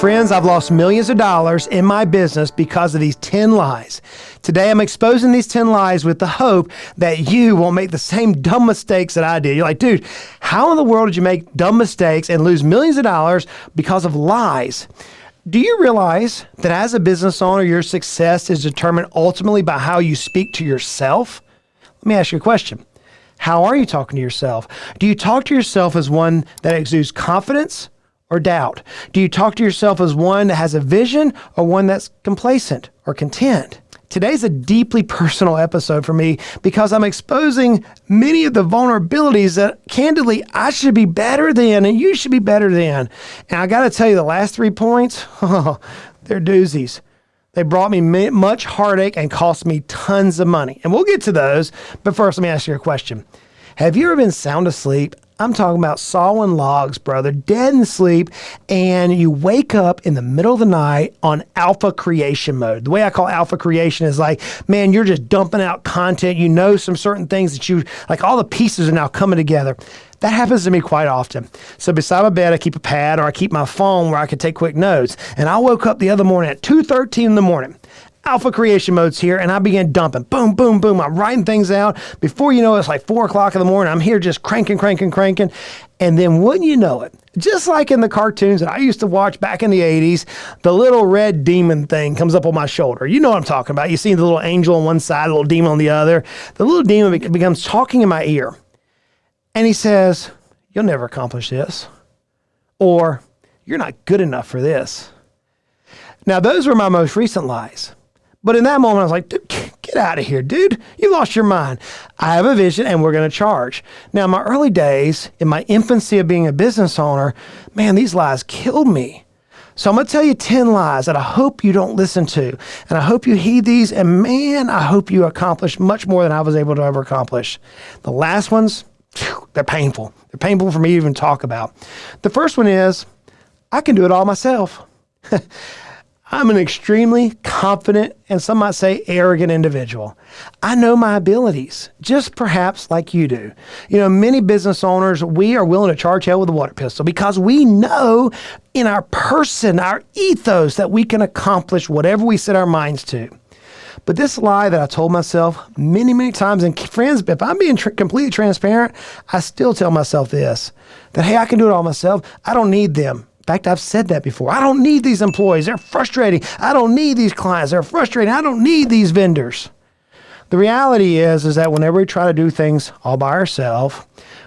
Friends, I've lost millions of dollars in my business because of these 10 lies. Today, I'm exposing these 10 lies with the hope that you won't make the same dumb mistakes that I did. You're like, dude, how in the world did you make dumb mistakes and lose millions of dollars because of lies? Do you realize that as a business owner, your success is determined ultimately by how you speak to yourself? Let me ask you a question. How are you talking to yourself? Do you talk to yourself as one that exudes confidence or doubt? Do you talk to yourself as one that has a vision or one that's complacent or content? Today's a deeply personal episode for me because I'm exposing many of the vulnerabilities that candidly I should be better than and you should be better than. And I got to tell you, the last 3 points, they're doozies. They brought me much heartache and cost me tons of money. And we'll get to those. But first, let me ask you a question. Have you ever been sound asleep? I'm talking about sawing logs, brother, dead in sleep, and you wake up in the middle of the night on alpha creation mode. The way I call alpha creation is like, man, you're just dumping out content. You know some certain things that you, like all the pieces are now coming together. That happens to me quite often. So beside my bed, I keep a pad or I keep my phone where I can take quick notes. And I woke up the other morning at 2:13 in the morning. Alpha creation mode's here, and I began dumping. Boom, boom, boom. I'm writing things out. Before you know it, it's like 4 o'clock in the morning. I'm here just cranking. And then wouldn't you know it, just like in the cartoons that I used to watch back in the 80s, the little red demon thing comes up on my shoulder. You know what I'm talking about. You see the little angel on one side, the little demon on the other. The little demon becomes talking in my ear. And he says, you'll never accomplish this. Or, you're not good enough for this. Now, those were my most recent lies. But in that moment, I was like, dude, get out of here, dude. You lost your mind. I have a vision and we're going to charge. Now, in my early days, in my infancy of being a business owner, man, these lies killed me. So I'm going to tell you 10 lies that I hope you don't listen to. And I hope you heed these. And man, I hope you accomplish much more than I was able to ever accomplish. The last ones, they're painful. They're painful for me to even talk about. The first one is, I can do it all myself. I'm an extremely confident and some might say arrogant individual. I know my abilities, just perhaps like you do. You know, many business owners, we are willing to charge hell with a water pistol because we know in our person, our ethos, that we can accomplish whatever we set our minds to. But this lie that I told myself many times, and friends, if I'm being completely transparent, I still tell myself this, that, hey, I can do it all myself. I don't need them. In fact, I've said that before. I don't need these employees. They're frustrating. I don't need these clients. They're frustrating. I don't need these vendors. The reality is that whenever we try to do things all by ourselves,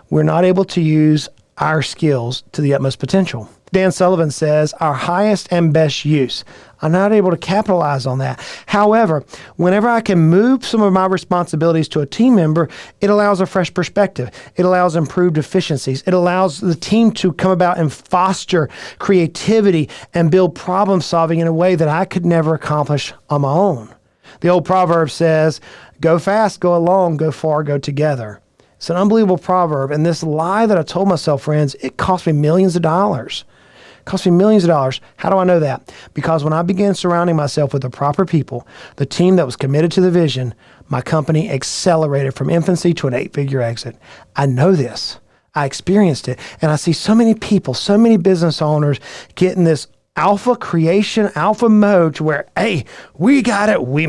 we're not able to use our skills to the utmost potential. Dan Sullivan says, our highest and best use. I'm not able to capitalize on that. However, whenever I can move some of my responsibilities to a team member, it allows a fresh perspective. It allows improved efficiencies. It allows the team to come about and foster creativity and build problem solving in a way that I could never accomplish on my own. The old proverb says, go fast, go alone, go far, go together. It's an unbelievable proverb. And this lie that I told myself, friends, it cost me millions of dollars. Cost me millions of dollars. How do I know that? Because when I began surrounding myself with the proper people, the team that was committed to the vision, my company accelerated from infancy to an 8-figure exit. I know this. I experienced it. And I see so many people, so many business owners getting this alpha creation, alpha mode to where, hey, we got it. We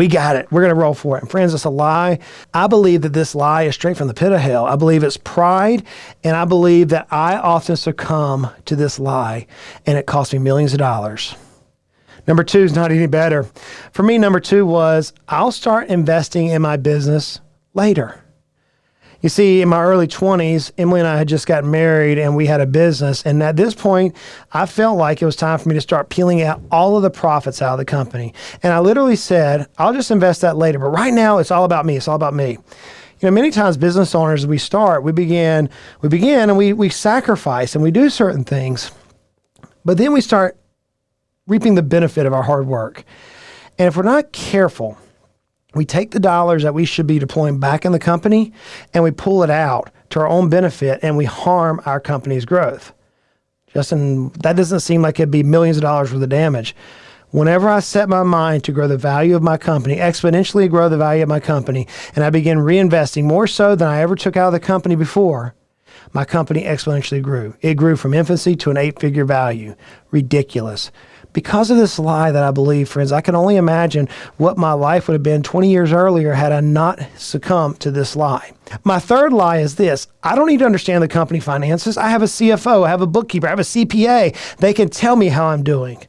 got it. We're going to roll for it. And friends, it's a lie. I believe that this lie is straight from the pit of hell. I believe it's pride. And I believe that I often succumb to this lie and it cost me millions of dollars. Number 2 is not any better. For me, number 2 was I'll start investing in my business later. You see, in my early 20s, Emily and I had just gotten married and we had a business. And at this point, I felt like it was time for me to start peeling out all of the profits out of the company. And I literally said, I'll just invest that later. But right now, it's all about me. It's all about me. You know, many times business owners, we begin and we sacrifice and we do certain things. But then we start reaping the benefit of our hard work. And if we're not careful, we take the dollars that we should be deploying back in the company and we pull it out to our own benefit and we harm our company's growth. Justin, that doesn't seem like it'd be millions of dollars worth of damage. Whenever I set my mind to grow the value of my company, exponentially grow the value of my company, and I begin reinvesting more so than I ever took out of the company before, my company exponentially grew. It grew from infancy to an 8-figure value. Ridiculous. Because of this lie that I believe, friends, I can only imagine what my life would have been 20 years earlier had I not succumbed to this lie. My third lie is this: I don't need to understand the company finances. I have a CFO, I have a bookkeeper, I have a CPA. They can tell me how I'm doing.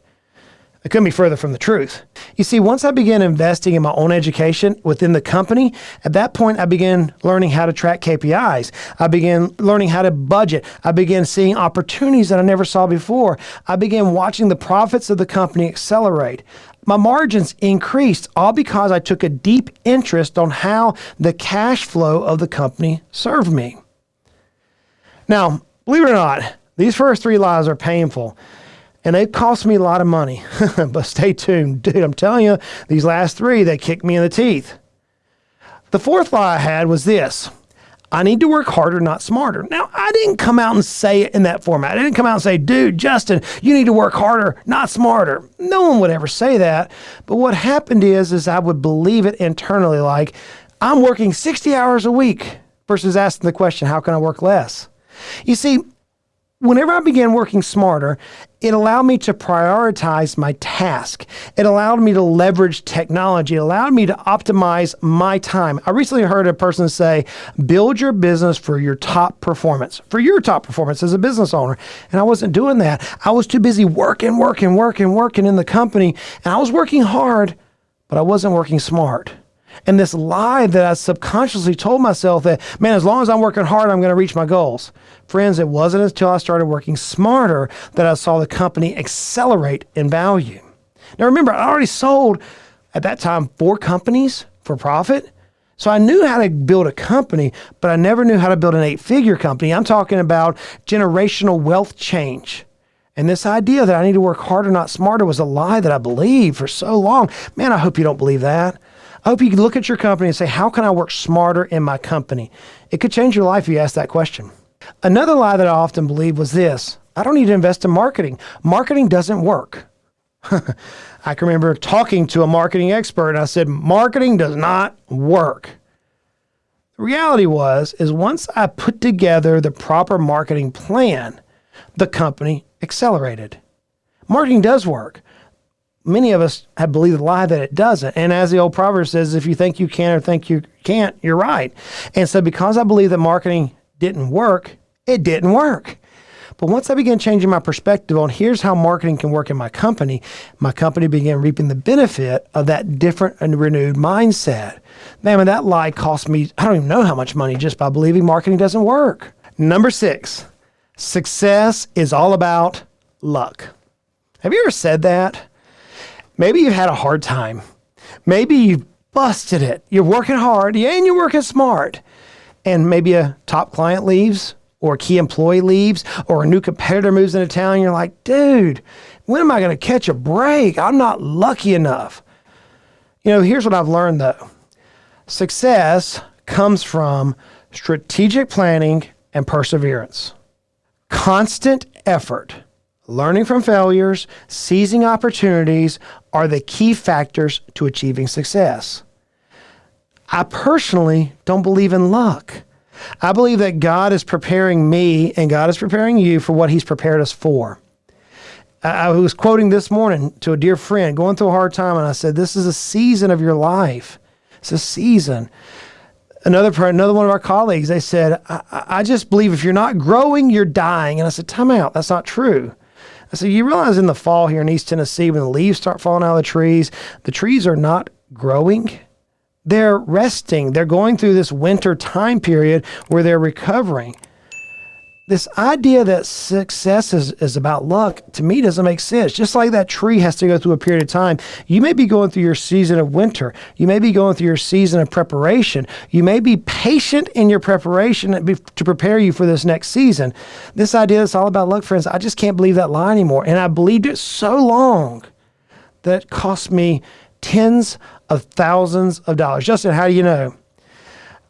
It couldn't be further from the truth. You see, once I began investing in my own education within the company, at that point, I began learning how to track KPIs. I began learning how to budget. I began seeing opportunities that I never saw before. I began watching the profits of the company accelerate. My margins increased, all because I took a deep interest on how the cash flow of the company served me. Now, believe it or not, these first 3 lies are painful. And they cost me a lot of money. But stay tuned. Dude, I'm telling you, these last 3, they kicked me in the teeth. The fourth lie I had was this: I need to work harder, not smarter. Now, I didn't come out and say it in that format. I didn't come out and say, dude, Justin, you need to work harder, not smarter. No one would ever say that. But what happened is I would believe it internally, like, I'm working 60 hours a week, versus asking the question, how can I work less? You see, whenever I began working smarter, it allowed me to prioritize my task. It allowed me to leverage technology. It allowed me to optimize my time. I recently heard a person say, build your business for your top performance, as a business owner. And I wasn't doing that. I was too busy working in the company. And I was working hard, but I wasn't working smart. And this lie that I subconsciously told myself that, man, as long as I'm working hard, I'm going to reach my goals. Friends, it wasn't until I started working smarter that I saw the company accelerate in value. Now, remember, I already sold, at that time, 4 companies for profit. So I knew how to build a company, but I never knew how to build an 8-figure company. I'm talking about generational wealth change. And this idea that I need to work harder, not smarter, was a lie that I believed for so long. Man, I hope you don't believe that. I hope you can look at your company and say, how can I work smarter in my company? It could change your life if you ask that question. Another lie that I often believed was this: I don't need to invest in marketing. Marketing doesn't work. I can remember talking to a marketing expert and I said, marketing does not work. The reality is once I put together the proper marketing plan, the company accelerated. Marketing does work. Many of us have believed the lie that it doesn't. And as the old proverb says, if you think you can or think you can't, you're right. And so because I believe that marketing didn't work, it didn't work. But once I began changing my perspective on here's how marketing can work in my company began reaping the benefit of that different and renewed mindset. Man, that lie cost me, I don't even know how much money just by believing marketing doesn't work. Number 6, success is all about luck. Have you ever said that? Maybe you've had a hard time. Maybe you've busted it. You're working hard, and you're working smart. And maybe a top client leaves, or a key employee leaves, or a new competitor moves into town, and you're like, dude, when am I going to catch a break? I'm not lucky enough. Here's what I've learned, though. Success comes from strategic planning and perseverance. Constant effort, learning from failures, seizing opportunities are the key factors to achieving success. I personally don't believe in luck. I believe that God is preparing me and God is preparing you for what He's prepared us for. I was quoting this morning to a dear friend going through a hard time, and I said, this is a season of your life. It's a season. Another one of our colleagues, they said, I just believe if you're not growing, you're dying. And I said, time out. That's not true. I said, you realize in the fall here in East Tennessee, when the leaves start falling out of the trees are not growing. They're resting. They're going through this winter time period where they're recovering. This idea that success is about luck, to me, doesn't make sense. Just like that tree has to go through a period of time, you may be going through your season of winter. You may be going through your season of preparation. You may be patient in your preparation to prepare you for this next season. This idea that's all about luck, friends, I just can't believe that lie anymore. And I believed it so long that it cost me tens of thousands of dollars. Justin, how do you know?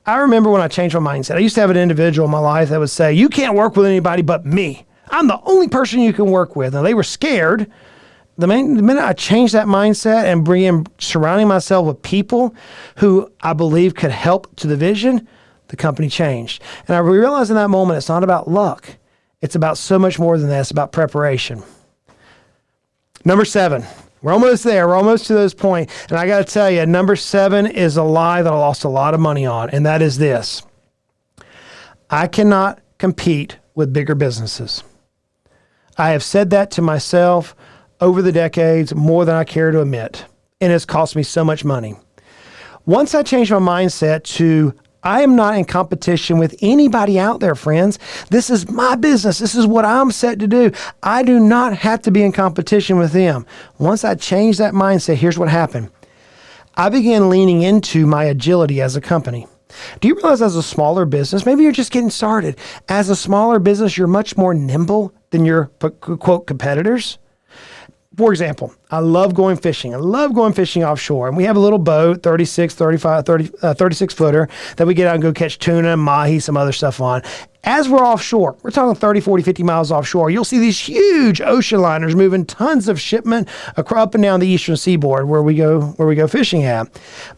I remember when I changed my mindset. I used to have an individual in my life that would say, you can't work with anybody but me. I'm the only person you can work with. And they were scared. The minute I changed that mindset and began surrounding myself with people who I believe could help to the vision, the company changed. And I realized in that moment, it's not about luck. It's about so much more than that. It's about preparation. Number 7. We're almost there. We're almost to this point. And I got to tell you, number 7 is a lie that I lost a lot of money on. And that is this: I cannot compete with bigger businesses. I have said that to myself over the decades more than I care to admit. And it's cost me so much money. Once I changed my mindset to I am not in competition with anybody out there, friends. This is my business. This is what I'm set to do. I do not have to be in competition with them. Once I changed that mindset, here's what happened. I began leaning into my agility as a company. Do you realize as a smaller business, maybe you're just getting started. As a smaller business, you're much more nimble than your, quote, competitors. For example, I love going fishing. I love going fishing offshore. And we have a little boat, 36 footer, that we get out and go catch tuna, mahi, some other stuff on. As we're offshore, we're talking 30, 40, 50 miles offshore, you'll see these huge ocean liners moving tons of shipment up and down the eastern seaboard where we go fishing at.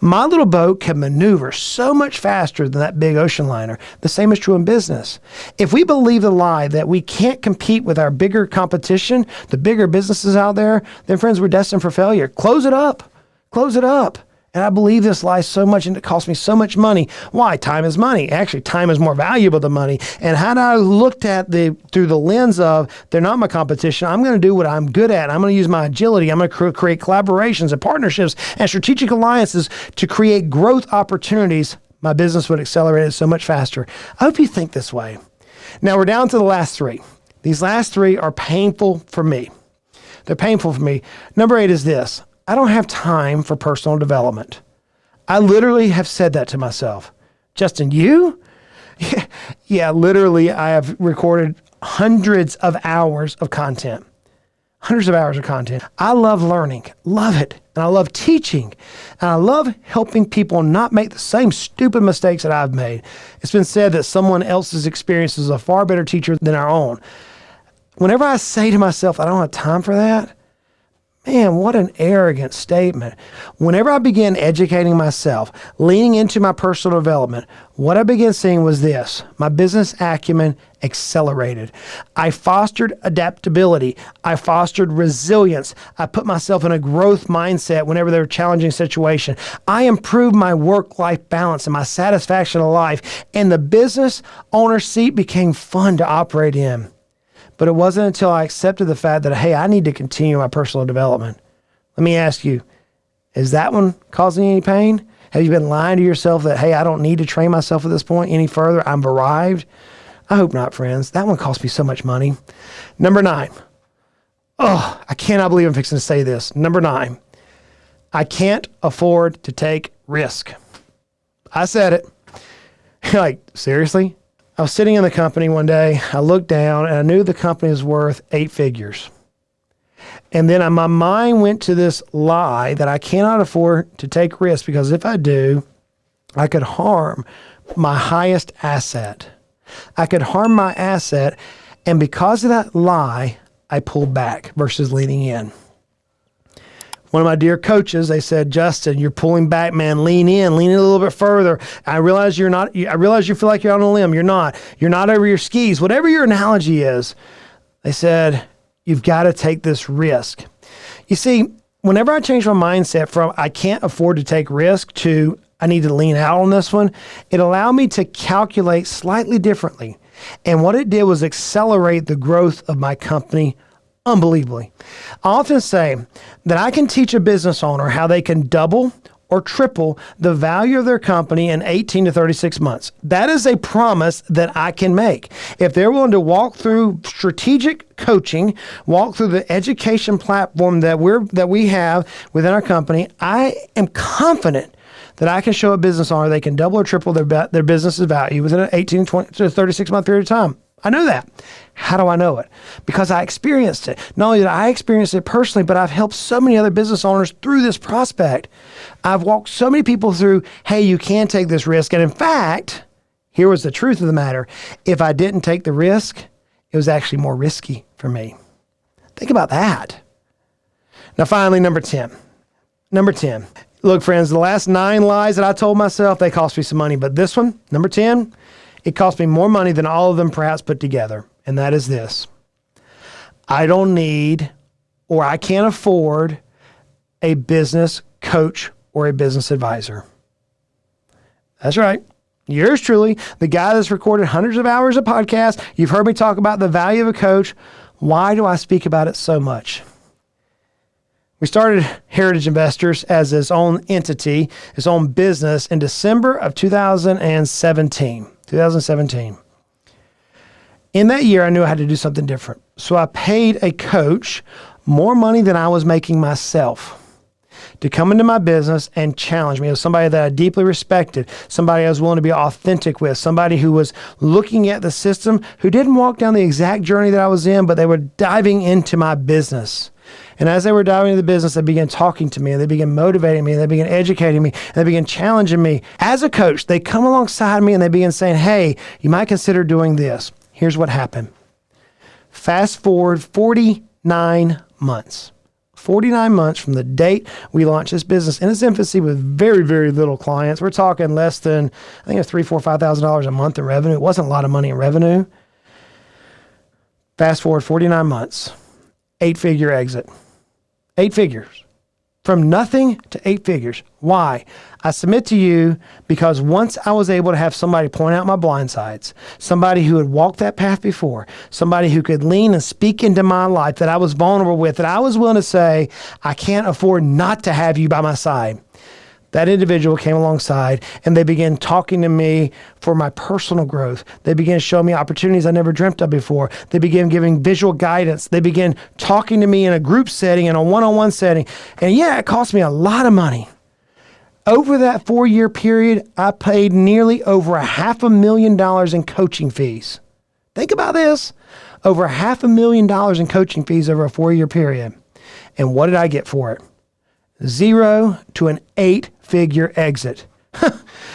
My little boat can maneuver so much faster than that big ocean liner. The same is true in business. If we believe the lie that we can't compete with our bigger competition, the bigger businesses out there, then friends, we're destined for failure. Close it up. Close it up. And I believe this lie so much, and it cost me so much money. Why? Time is money. Actually, time is more valuable than money. And had I looked at through the lens of they're not my competition, I'm going to do what I'm good at. I'm going to use my agility. I'm going to create collaborations and partnerships and strategic alliances to create growth opportunities. My business would accelerate it so much faster. I hope you think this way. Now we're down to the last 3. These last 3 are painful for me. They're painful for me. Number 8 is this. I don't have time for personal development. I literally have said that to myself. Justin, you? Yeah, literally, I have recorded hundreds of hours of content. Hundreds of hours of content. I love learning, love it. And I love teaching. And I love helping people not make the same stupid mistakes that I've made. It's been said that someone else's experience is a far better teacher than our own. Whenever I say to myself, I don't have time for that, man, what an arrogant statement. Whenever I began educating myself, leaning into my personal development, what I began seeing was this: my business acumen accelerated. I fostered adaptability. I fostered resilience. I put myself in a growth mindset whenever there were challenging situations. I improved my work-life balance and my satisfaction of life, and the business owner seat became fun to operate in. But it wasn't until I accepted the fact that, hey, I need to continue my personal development. Let me ask you, is that one causing you any pain? Have you been lying to yourself that, hey, I don't need to train myself at this point any further? I'm arrived? I hope not, friends. That one cost me so much money. Number 9. Oh, I cannot believe I'm fixing to say this. Number 9. I can't afford to take risk. I said it. Like, seriously? I was sitting in the company one day, I looked down and I knew the company was worth 8 figures. And then my mind went to this lie that I cannot afford to take risks because if I do, I could harm my highest asset. I could harm my asset, and because of that lie, I pulled back versus leaning in. One of my dear coaches, they said, Justin, you're pulling back, man. Lean in a little bit further. I realize you're not. I realize you feel like you're on a limb. You're not. You're not over your skis. Whatever your analogy is, they said, you've got to take this risk. You see, whenever I changed my mindset from I can't afford to take risk to I need to lean out on this one, it allowed me to calculate slightly differently. And what it did was accelerate the growth of my company unbelievably. I often say that I can teach a business owner how they can double or triple the value of their company in 18 to 36 months. That is a promise that I can make. If they're willing to walk through strategic coaching, walk through the education platform that we have within our company, I am confident that I can show a business owner they can double or triple their business's value within an 18 to 36 month period of time. I know that. How do I know it? Because I experienced it. Not only did I experience it personally, but I've helped so many other business owners through this prospect. I've walked so many people through, hey, you can take this risk. And in fact, here was the truth of the matter. If I didn't take the risk, it was actually more risky for me. Think about that. Now, finally, number 10. Number 10. Look, friends, the last 9 lies that I told myself, they cost me some money. But this one, number 10, it cost me more money than all of them perhaps put together. And that is this: I don't need, or I can't afford, a business coach or a business advisor. That's right. Yours truly, the guy that's recorded hundreds of hours of podcasts. You've heard me talk about the value of a coach. Why do I speak about it so much? We started Heritage Investors as its own entity, its own business in December of 2017. In that year, I knew I had to do something different. So I paid a coach more money than I was making myself to come into my business and challenge me. It was somebody that I deeply respected, somebody I was willing to be authentic with, somebody who was looking at the system, who didn't walk down the exact journey that I was in, but they were diving into my business. And as they were diving into the business, they began talking to me, and they began motivating me, and they began educating me, and they began challenging me. As a coach, they come alongside me and they began saying, hey, you might consider doing this. Here's what happened. Fast forward 49 months. 49 months from the date we launched this business in its infancy with very, very little clients. We're talking less than, I think it was $3,000, $4,000, $5,000 a month in revenue. It wasn't a lot of money in revenue. Fast forward 49 months, 8-figure exit. 8 figures. From nothing to 8 figures. Why? I submit to you because once I was able to have somebody point out my blind sides, somebody who had walked that path before, somebody who could lean and speak into my life that I was vulnerable with, that I was willing to say, I can't afford not to have you by my side. That individual came alongside and they began talking to me for my personal growth. They began showing me opportunities I never dreamt of before. They began giving visual guidance. They began talking to me in a group setting and a one-on-one setting. And yeah, it cost me a lot of money. Over that 4-year period, I paid nearly over $500,000 in coaching fees. Think about this. Over $500,000 in coaching fees over a 4-year period. And what did I get for it? 0 to an 8-figure exit.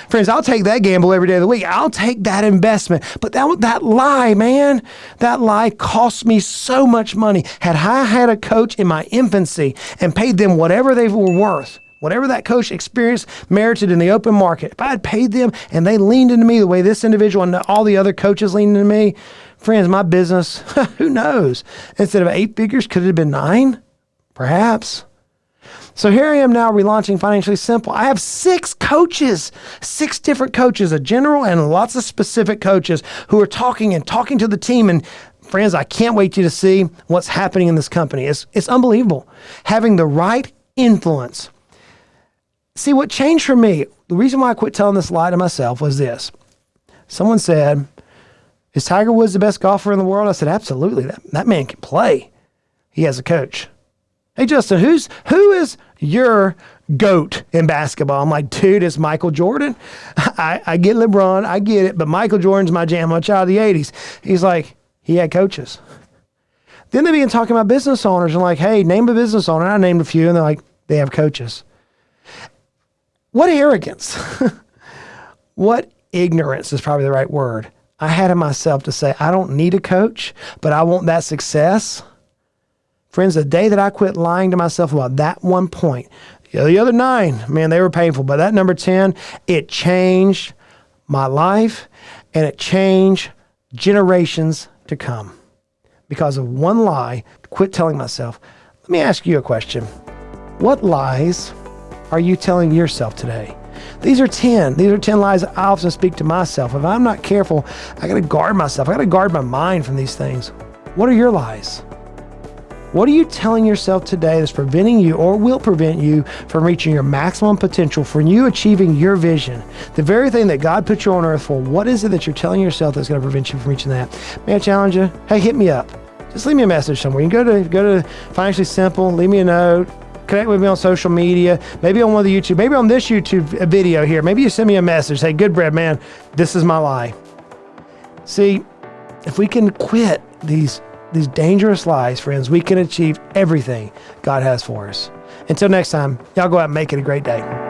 Friends, I'll take that gamble every day of the week. I'll take that investment. But that lie, man, that lie cost me so much money. Had I had a coach in my infancy and paid them whatever they were worth, whatever that coach experienced merited in the open market, if I had paid them and they leaned into me the way this individual and all the other coaches leaned into me, friends, my business, who knows? Instead of 8 figures, could it have been 9? Perhaps. So here I am now relaunching Financially Simple. I have 6 coaches, 6 different coaches, a general and lots of specific coaches who are talking to the team. And friends, I can't wait you to see what's happening in this company. It's unbelievable. Having the right influence. See, what changed for me, the reason why I quit telling this lie to myself was this. Someone said, is Tiger Woods the best golfer in the world? I said, absolutely. That man can play. He has a coach. Hey, Justin, who is your GOAT in basketball? I'm like, dude, it's Michael Jordan. I get LeBron, I get it, but Michael Jordan's my jam. I'm a child of the 80s. He's like, he had coaches. Then they began talking about business owners and like, hey, name a business owner. And I named a few, and they're like, they have coaches. What arrogance. What ignorance is probably the right word. I had in myself to say, I don't need a coach, but I want that success. Friends, the day that I quit lying to myself about that one point, the other 9, man, they were painful. But that number 10, it changed my life and it changed generations to come. Because of one lie, quit telling myself. Let me ask you a question. What lies are you telling yourself today? These are 10. These are 10 lies I often speak to myself. If I'm not careful, I got to guard myself. I got to guard my mind from these things. What are your lies? What are you telling yourself today that's preventing you or will prevent you from reaching your maximum potential, for you achieving your vision? The very thing that God put you on earth for, what is it that you're telling yourself that's going to prevent you from reaching that? May I challenge you? Hey, hit me up. Just leave me a message somewhere. You can go to Financially Simple, leave me a note, connect with me on social media, maybe on one of the YouTube, maybe on this YouTube video here. Maybe you send me a message. Say, Goodbread, man, this is my lie. See, if we can quit these dangerous lies, friends, we can achieve everything God has for us. Until next time, y'all go out and make it a great day.